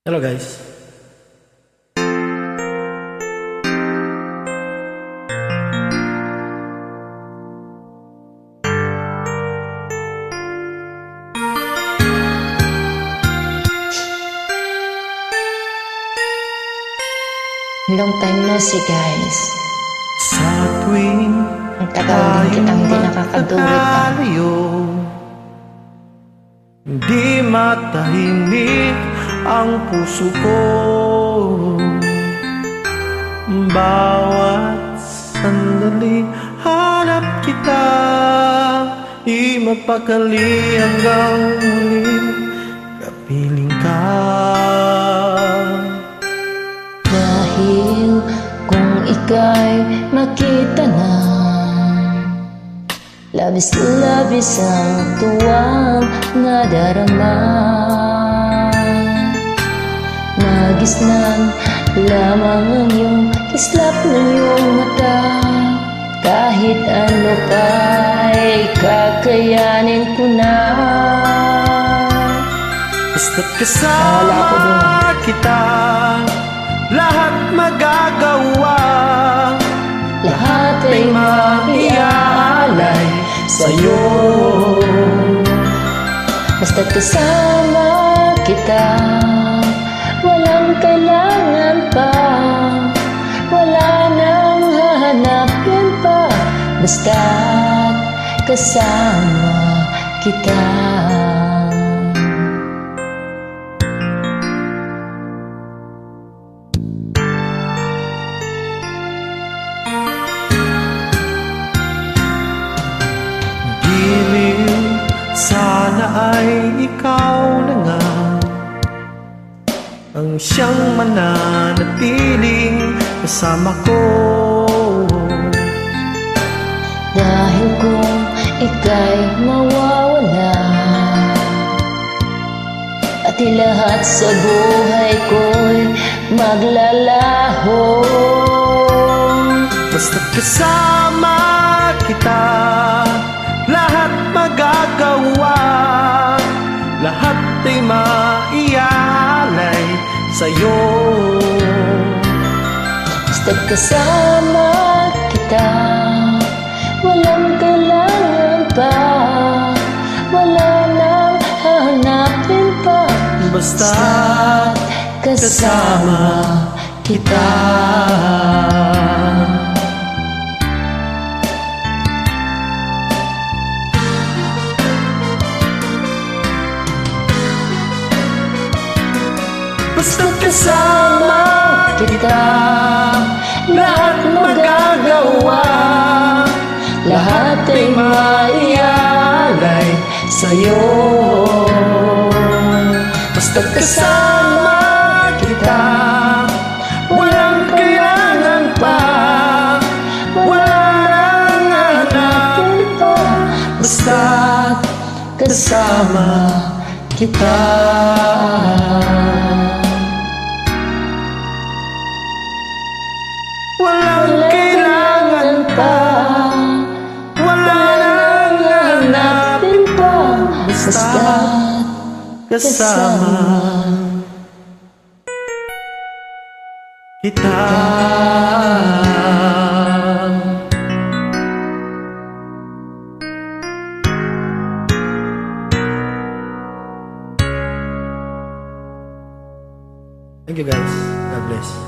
Hello guys. Long time no see guys. Sa tuwing Ang tagal din kitang hindi nakakaduwit Di matahimik ang puso ko. Bawat sandali hanap kita, di mapakali hanggang muling kapiling ka. Dahil kung ika'y makita na, labis-labis ang tuwang nadarama. Magisnan lamang ang iyong kislap ng iyong mata. Kahit ano pa'y kakayanin ko na. Basta't kasama kita, lahat magagawa. Lahat ay maiaalay sa'yo. Basta't kasama kita, walang kailangan pa, wala nang hahanapin pa. Basta't kasama kita. Sana ay ikaw na nga ang siyang mananatiling kasama ko. Dahil kung ika'y mawawala, at lahat sa buhay ko'y maglalaho. Basta't kasama kita, lahat magagawa. Lahat ay maialay sa'yo. Basta't kasama kita, walang kailangan pa, wala nang hahanapin pa. Basta't kasama kita. Basta't kasama kita, lahat magagawa. Lahat ay maialay sa'yo. Basta't kasama kita, walang kailangan pa, wala nang hanapin pa. Basta't kasama kita. Walang kailangan pa, wala nang hanapin pa. Basta't kasama kita. Thank you guys. God bless.